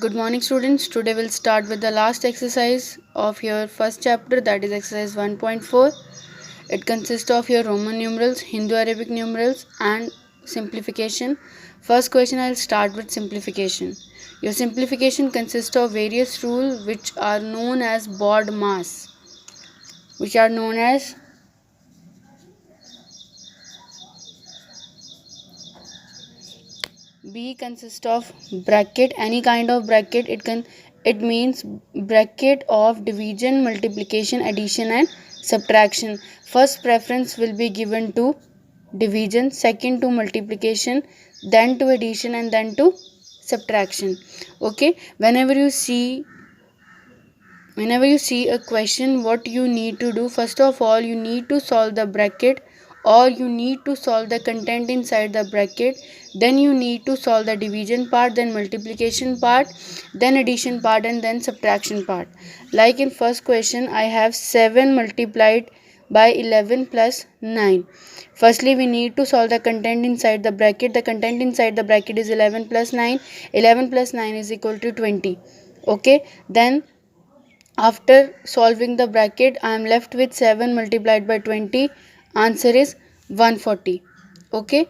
Good morning, students. Today we'll start with the last exercise of your first chapter, that is exercise 1.4. It consists of your Roman numerals, Hindu Arabic numerals, and simplification. First question, I'll start with simplification. Your simplification consists of various rules which are known as BODMAS, which are known as B consists of bracket, any kind of bracket. It means bracket of division, multiplication, addition and subtraction. First preference will be given to division, second to multiplication, then to addition and then to subtraction. Okay, whenever you see a question, what you need to do, first of all you need to solve the bracket, or you need to solve the content inside the bracket. Then you need to solve the division part, then multiplication part, then addition part, and then subtraction part. Like in first question, I have 7 multiplied by 11 plus 9. Firstly, we need to solve the content inside the bracket. The content inside the bracket is 11 plus 9. 11 plus 9 is equal to 20. Okay, then after solving the bracket, I am left with 7 multiplied by 20. Answer is 140. Okay.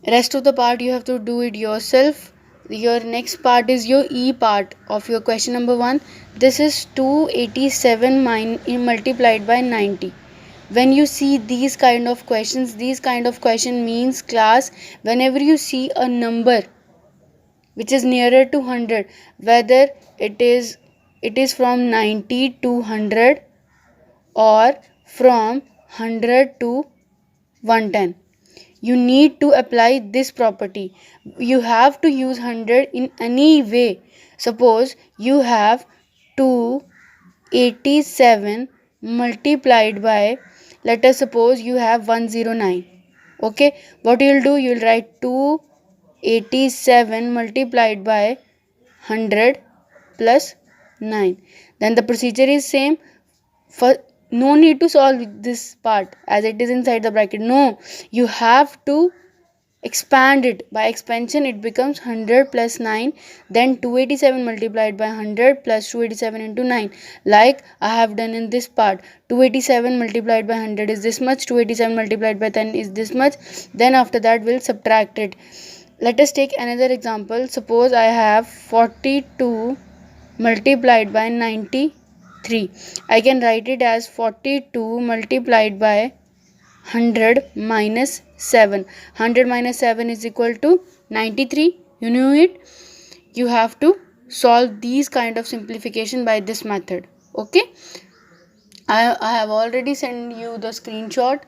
Rest of the part you have to do it yourself. Your next part is your E part of your question number 1. This is 287 multiplied by 90. When you see these kind of questions means class, whenever you see a number which is nearer to 100, whether it is from 90 to 100 or from 100 to 110, you need to apply this property. You have to use 100 in any way. Suppose you have 287 multiplied by, let us suppose you have 109. Okay, what you'll do, you'll write 287 multiplied by 100 plus 9. Then the procedure is same. For no need to solve this part as it is inside the bracket. No, you have to expand it. By expansion it becomes 100 plus 9, then 287 multiplied by 100 plus 287 into 9, like I have done in this part. 287 multiplied by 100 is this much, 287 multiplied by 10 is this much. Then after that we'll subtract it. Let us take another example. Suppose I have 42 multiplied by 93. I can write it as 42 multiplied by 100 minus 7. 100 minus 7 is equal to 93. You knew it. You have to solve these kind of simplification by this method. Okay. I have already sent you the screenshot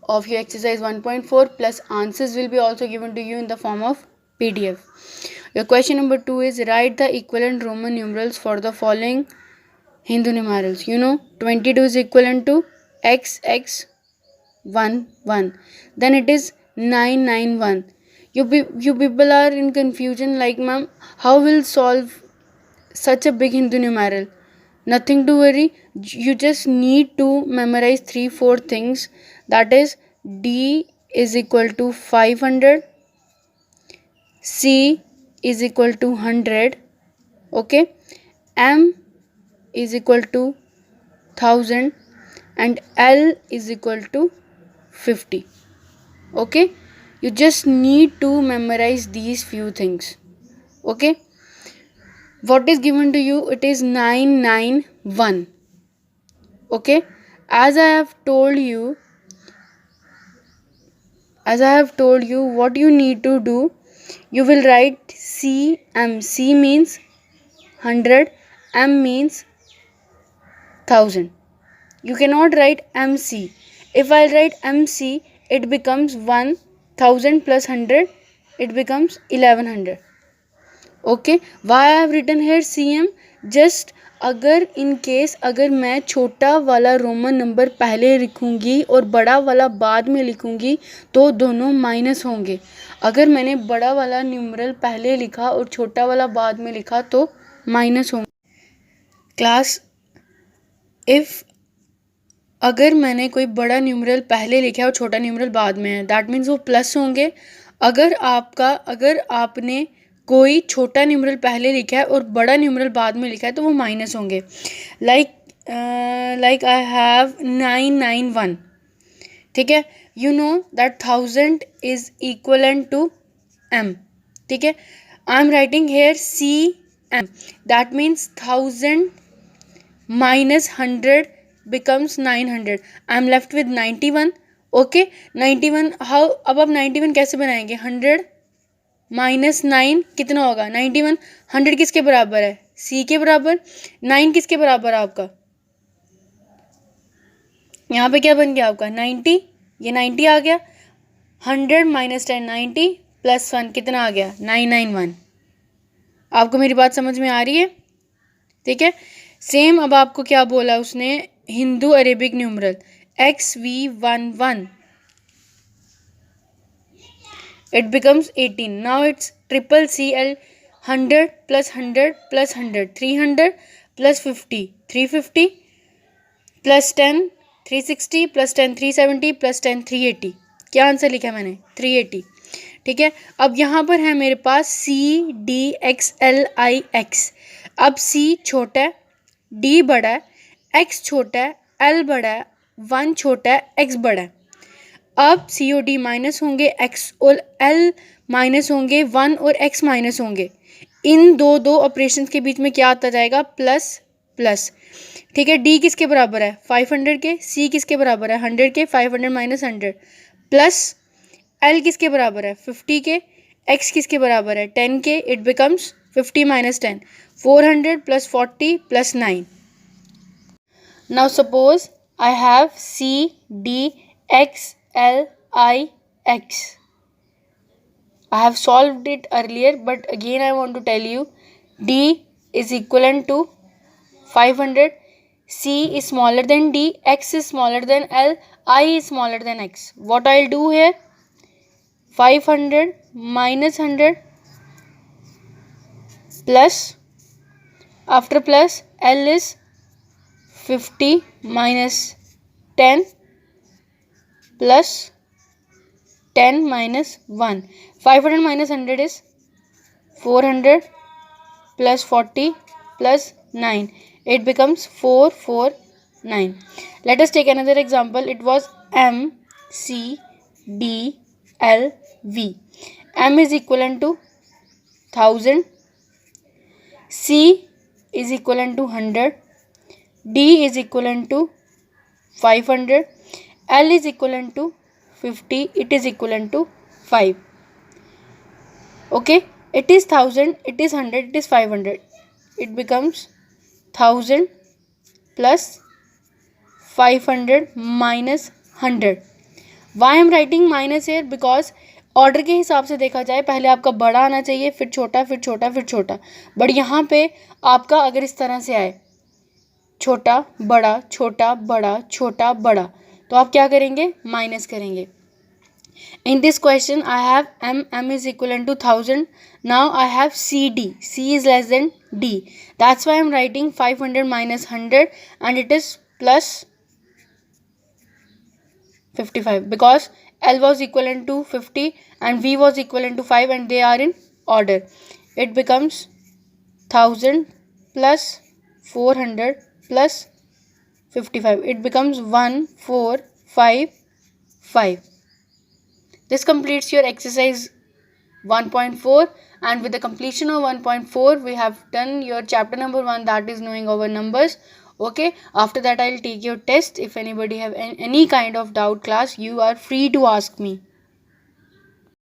of your exercise 1.4 plus answers will be also given to you in the form of PDF. Your question number 2 is write the equivalent Roman numerals for the following Hindu numerals. 22 is equivalent to XX 1 1. Then it is 991. You people are in confusion like, ma'am, how will solve such a big Hindu numeral? Nothing to worry. You just need to memorize 3-4 things. That is, D is equal to 500. C is equal to 100. Okay. M is equal to 1000 and L is equal to 50. Okay. You just need to memorize these few things. Okay. What is given to you? It is 991. Okay. As I have told you what you need to do, you will write CM. C means 100, M means 1000. You cannot write MC. If I write MC, it becomes 1000 plus 100, it becomes 1100. Okay. Why I have written here CM? Just अगर मैं छोटा वाला Roman number पहले लिखूंगी और बड़ा वाला बाद में लिखूंगी तो दोनों माइनस होंगे. अगर मैंने बड़ा वाला न्यूमरल पहले लिखा और छोटा वाला बाद में लिखा तो माइनस होंगे. क्लास, इफ अगर मैंने कोई बड़ा न्यूमरल पहले लिखा और छोटा न्यूमरल बाद में है, दैट मीन्स वो प्लस होंगे. अगर आपने कोई छोटा न्यूमरल पहले लिखा है और बड़ा न्यूमरल बाद में लिखा है तो वो माइनस होंगे. Like I have 991. ठीक है, you know that 1000 is equivalent to m. ठीक है, I am writing here CM. That means 1000 minus 100 becomes 900. I am left with 91. Okay, 91. How, अब आप 91 कैसे बनाएंगे? 100 माइनस 9 कितना होगा? 91. 100 किसके बराबर है? C के बराबर. 9 किसके बराबर है आपका? यहाँ पे क्या बन गया आपका? 90. ये 90 आ गया. 100 माइनस 10 90 प्लस 1 कितना आ गया? 991. आपको मेरी बात समझ में आ रही है? ठीक है. सेम अब आपको क्या बोला उसने? Hindu Arabic numeral XV11. It becomes 18. Now it's triple CL. 100 plus 100 plus 100 300 plus 50 350 plus 10 360 plus 10 370 plus 10 380. क्या आंसर लिखा मैंने? 380. ठीक है, अब यहाँ पर है मेरे पास CDXLIX. अब C छोटा है, D बड़ा है, X छोटा है, L बड़ा है, 1 छोटा है, X बड़ा है. अब C और D माइनस होंगे, X और L माइनस होंगे, 1 और X माइनस होंगे. इन दो ऑपरेशन के बीच में क्या आता जाएगा? Plus plus. ठीक है, D किसके बराबर है? 500 के. C किसके बराबर है? 100 के. 500 माइनस 100 प्लस L किसके बराबर है? 50 के. X किसके बराबर है? 10 के. It becomes 50 minus 10 400 plus 40 plus 9. Now suppose I have CDXLIX. I have solved it earlier, but again I want to tell you D is equivalent to 500. C is smaller than D, X is smaller than L, I is smaller than X. What I'll do here? 500 minus 100 plus, after plus L is 50 minus 10 plus 10 minus 1. 500 minus 100 is 400 plus 40 plus 9. It becomes 449. Let us take another example. It was M C D L V. M is equivalent to 1000. C is equivalent to 100. D is equivalent to 500. L is equivalent to 50. It is equivalent to 5. Okay, it is 1000, it is 100, it is 500. It becomes 1000 plus 500 minus 100. Why I am writing minus here? Because order के हिसाब से देखा जाए पहले आपका बड़ा आना चाहिए, फिर छोटा, फिर छोटा, फिर छोटा. बट यहाँ पे आपका अगर इस तरह से आए छोटा बड़ा छोटा बड़ा छोटा बड़ा, तो आप क्या करेंगे? माइनस करेंगे. In this question I have M is equivalent to 1000. Now I have CD. C is less than D. That's why I am writing 500 minus 100 and it is plus 55, because L was equivalent to 50 and V was equivalent to 5 and they are in order. It becomes 1000 plus 400 plus 55. It becomes 1455. This completes your exercise 1.4, and with the completion of 1.4 we have done your chapter number 1, that is knowing our numbers. Okay, after that I'll take your test. If anybody have any kind of doubt class, you are free to ask me.